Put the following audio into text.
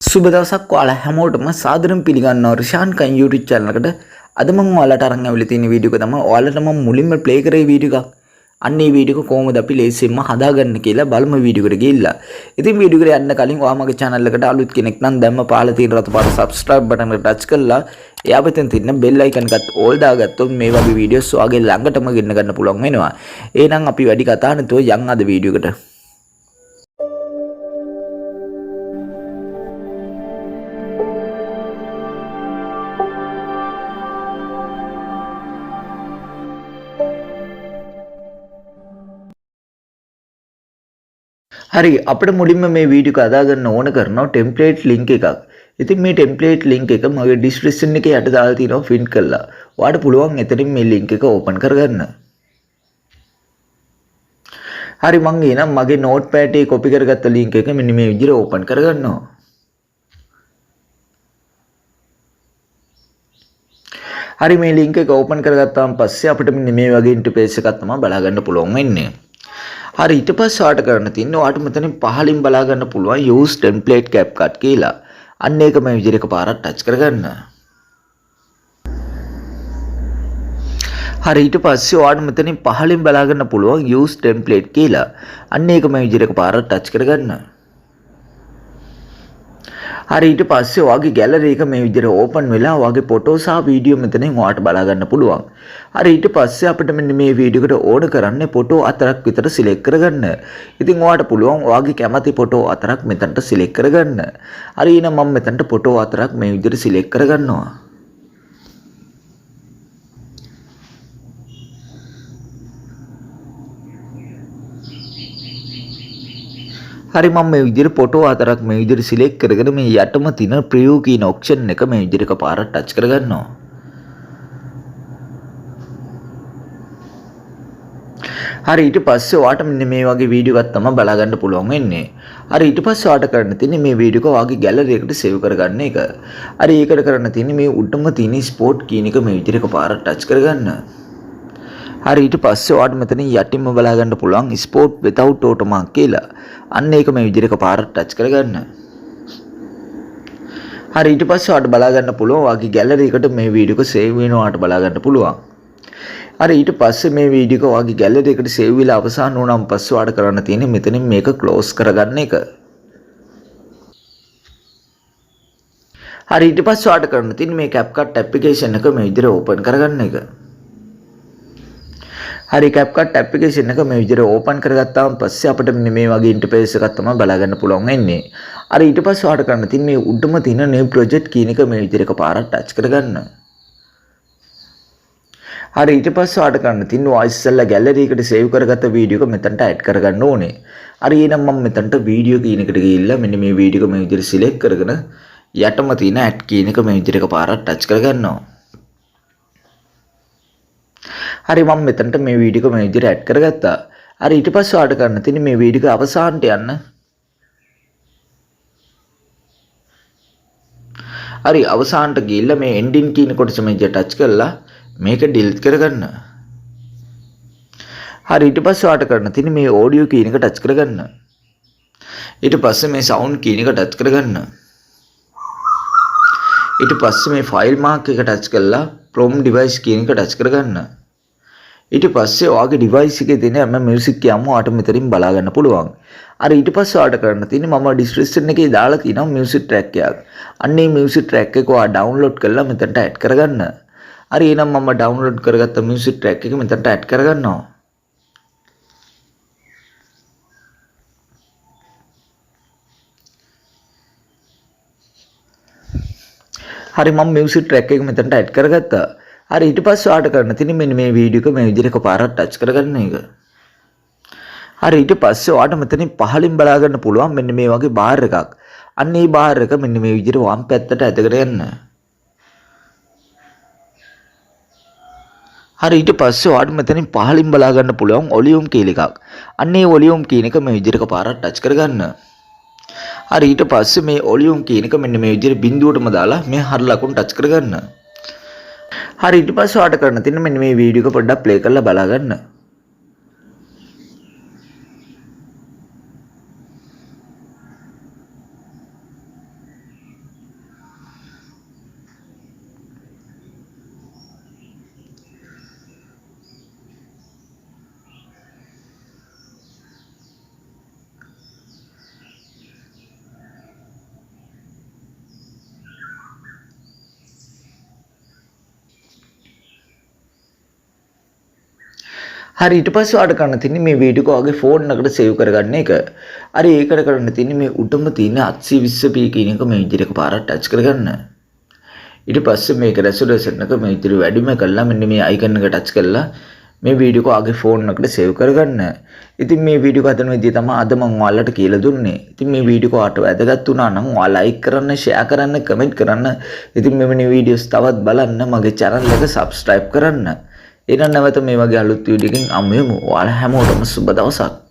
සුබ දවසක් ඔයාලා හැමෝටම සාදරයෙන් පිළිගන්නවා රිෂාන් කන් YouTube channel එකට. අද මම ඔයාලට අරන් ආවිල්ලා තියෙන වීඩියෝ එක තමයි ඔයාලට මම මුලින්ම ප්ලේ කරේ වීඩියෝ එකක්. අන්න ඒ වීඩියෝ එක කොහොමද අපි ලේසියෙන්ම හදාගන්න කියලා බලමු වීඩියෝ එකට ගිහිල්ලා. ඉතින් වීඩියෝ එකට යන්න කලින් ඔයා මගේ channel එකට අලුත් කෙනෙක් නම් දැම්ම පහළ තියෙන රතු පාට subscribe button එක touch කරලා එයා පැත්තෙන් තියෙන bell icon එකත් all දාගත්තොත් මේ වගේ වීඩියෝස් ඔයාගේ ළඟටම ගෙන්න ගන්න පුළුවන් වෙනවා. එහෙනම් අපි වැඩි කතා නැතුව යන් අද වීඩියෝ එකට. හරි අපිට මුලින්ම මේ වීඩියෝ එක අදා ගන්න ඕන කරනවා ටෙම්ප්ලේට් ලින්ක් එකක්. ඉතින් මේ ටෙම්ප්ලේට් ලින්ක් එක මගේ ඩිස්ක්‍රිප්ෂන් එකේ යට දාලා තියෙනවා ෆින් කරලා. ඔයාලට පුළුවන් එතනින් මේ ලින්ක් එක ඕපන් කරගන්න. හරි මම එනම් මගේ නෝට්පෑඩ් එකේ කොපි කරගත්ත ලින්ක් එක මෙන්න මේ විදිහට ඕපන් කරගන්නවා. හරි මේ ලින්ක් එක ඕපන් කරගත්තාන් පස්සේ අපිට මෙන්න මේ වගේ ඉන්ටර්ෆේස් එකක් තමයි බලා ගන්න පුළුවන් වෙන්නේ. හරි ඊට පස්සේ ඔයාලට කරන්න තියෙන්නේ ඔයාලට මෙතනින් පහලින් බලා ගන්න පුළුවන් use template Capcut කියලා. අන්න ඒක මේ විදිහට එකපාරක් ටච් කරගන්න. හරි ඊට පස්සේ ඔයාලට මෙතනින් පහලින් බලා ගන්න පුළුවන් use template කියලා. අන්න ඒක මේ විදිහට එකපාරක් ටච් කරගන්න. හරි ඊට පස්සේ ඔයාගේ ගැලරි එක මේ විදිහට ඕපන් වෙලා ඔයාගේ ෆොටෝ සහ වීඩියෝ මෙතනින් ඔයාලට බලා ගන්න පුළුවන්. හරි ඊට පස්සේ අපිට මෙන්න මේ වීඩියෝ එකට ඕන කරන්නේ ෆොටෝ 4ක් විතර සිලෙක්ට් කරගන්න. ඉතින් ඔයාලට පුළුවන් ඔයාගේ කැමති ෆොටෝ 4ක් මෙතනට සිලෙක්ට් කරගන්න. හරි එහෙනම් මම මෙතනට ෆොටෝ 4ක් මේ විදිහට සිලෙක්ට් කරගන්නවා. හරි මම මේ විදිහට ෆොටෝ 4ක් මේ විදිහට සිලෙක්ට් කරගෙන මේ යටම තියෙන ප්‍රිව්යු කියන ඔප්ෂන් එක මේ විදිහට එකපාරක් ටච් කරගන්නවා. හරි ඊට පස්සේ ඔයාට මෙන්න මේ වගේ වීඩියෝ එකක් තමයි බලා ගන්න පුළුවන් වෙන්නේ. හරි ඊට පස්සේ ඔයාට කරන්න තියෙන්නේ මේ වීඩියෝ එක ඔයාගේ ගැලරි එකට සේව් කරගන්න එක. හරි ඒකට කරන්න තියෙන්නේ මේ උඩම තියෙන ස්පොට් කියන එක මේ විදිහට එකපාරක් ටච් කරගන්න. හරි ඊට පස්සේ ඔයාට මෙතන යටින්ම බලා ගන්න පුළුවන් ස්පොට් without watermark කියලා. අන්න ඒක මේ විදිහට එකපාරක් ටච් කරගන්න. හරි ඊට පස්සේ ඔයාට බලා ගන්න පුළුවන් ඔයාගේ ගැලරි එකට මේ වීඩියෝ එක සේව් වෙනවා ඔයාට බලා ගන්න පුළුවන්. හරි ඊට පස්සේ මේ වීඩියෝ එක ඔයාගේ ගැලරි එකට සේව් වෙලා අවසන් වුණාන් පස්සේ ඔයාට කරන්න තියෙන්නේ මෙතනින් මේක ක්ලෝස් කරගන්න එක. හරි ඊට පස්සේ ඔයාට කරන්න තියෙන්නේ මේ Capcut application එක මේ විදිහට ඕපන් කරගන්න එක. හරි Capcut application එක මේ විදිහට ඕපන් කරගත්තාම පස්සේ අපිට මෙන්න මේ වගේ ඉන්ටර්ෆේස් එකක් තමයි බලා ගන්න පුළුවන් වෙන්නේ. හරි ඊට පස්සේ ඔයාට කරන්න තියෙන්නේ මේ උඩම තියෙන new project කියන එක මේ විදිහට එකපාරක් ටච් කරගන්න. හරි ඊට පස්සේ ඔයාට කරන්න තියෙන්නේ ඔයා ඉස්සෙල්ලා ගැලරි එකට සේව් කරගත්ත වීඩියෝ එක මෙතනට ඇඩ් කරගන්න ඕනේ. හරි එහෙනම් මම මෙතනට වීඩියෝ කියන එකට ගිහිල්ලා මෙන්න මේ වීඩියෝ එක මේ විදිහට සිලෙක්ට් කරගෙන යටම තියෙන ඇඩ් කියන එක මේ විදිහට එකපාරක් ටච් කරගන්නවා. හරි මම මෙතනට මේ වීඩියෝ එක මේ විදිහට ඇඩ් කරගත්තා. හරි ඊට පස්සේ ඔයාලට කරන්න තියෙන්නේ මේ වීඩියෝ එක අවසානට යන්න. හරි අවසානට ගිහිල්ලා මේ ending කියන කොටස මේ විදිහට ටච් කරලා මේක ඩිලීට් කරගන්න. හරි ඊට පස්සේ ඔයාලට කරන්න තියෙන්නේ මේ audio කියන එක ටච් කරගන්න. ඊට පස්සේ මේ sound කියන එක ටච් කරගන්න. ඊට පස්සේ මේ file mark එක ටච් කරලා from device කියන එක ටච් කරගන්න. ඊට පස්සේ ඔයාගේ device එකේ තියෙන හැම music එකක්ම ඔයාට මෙතනින් බලා ගන්න පුළුවන්. අර ඊට පස්සේ ඔයාට කරන්න තියෙන්නේ මම description එකේ දාලා තියෙනවා music track එකක්. අන්න ඒ music track එක ඔයා download කරලා මෙතනට add කරගන්න. හරි එහෙනම් මම download කරගත්ත music track එක මෙතනට add කරගන්නවා. හරි මම music track එක මෙතනට add කරගත්තා. හරි ඊට පස්සේ ඔයාට කරන්න තියෙන්නේ මෙන්න මේ වීඩියෝ එක මේ විදිහට එකපාරක් ටච් කරගන්න එක. හරි ඊට පස්සේ ඔයාට මෙතනින් පහලින් බලා ගන්න පුළුවන් මෙන්න මේ වගේ බාර් එකක්. අන්න ඒ බාර් එක මෙන්න මේ විදිහට වම් පැත්තට ඇදගෙන යන්න. හරි ඊට පස්සේ ඔයාට මෙතනින් පහලින් බලා ගන්න පුළුවන් වොලියුම් කීල එකක්. අන්න ඒ වොලියුම් කියන එක මේ විදිහට එකපාරක් ටච් කරගන්න. හරි ඊට පස්සේ මේ වොලියුම් කියන එක මෙන්න මේ විදිහට බිඳුවටම දාලා මේ හර ලකුණු ටච් කරගන්න. හරි ඊට පස්සේ ඔයාට කරන්න තියෙන්නේ මෙන්න මේ වීඩියෝ එක පොඩ්ඩක් ප්ලේ කරලා බලා ගන්න. හරි ඊට පස්සේ ඔයාලට කරන්න තියෙන්නේ මේ වීඩියෝ එක ඔයාගේ ෆෝන් එකට සේව් කරගන්න එක. හරි ඒකට කරන්න තියෙන්නේ මේ උඩම තියෙන 820p කියන එක මේ විදිහට එකපාරට ටච් කරගන්න. ඊට පස්සේ මේක රෙසොලූෂන් එක මේ විදිහට වැඩිම කරලා මෙන්න මේ අයිකන් එක ටච් කරලා මේ වීඩියෝ එක ඔයාගේ ෆෝන් එකට සේව් කරගන්න. ඉතින් මේ වීඩියෝ එක හදන විදිය තමයි අද මම ඔයාලට කියලා දුන්නේ. ඉතින් මේ වීඩියෝ එක ඔයාලට වැදගත් වුණා නම් ඔයාලා ලයික් කරන්න, ෂෙයා කරන්න, කමෙන්ට් කරන්න. ඉතින් මෙවැනි වීඩියෝස් තවත් බලන්න මගේ channel එක subscribe කරන්න. එහෙනම් නැවත මේ වගේ අලුත් වීඩියෝ එකකින් අමු වෙමු. ඔයාලා හැමෝටම සුබ දවසක්.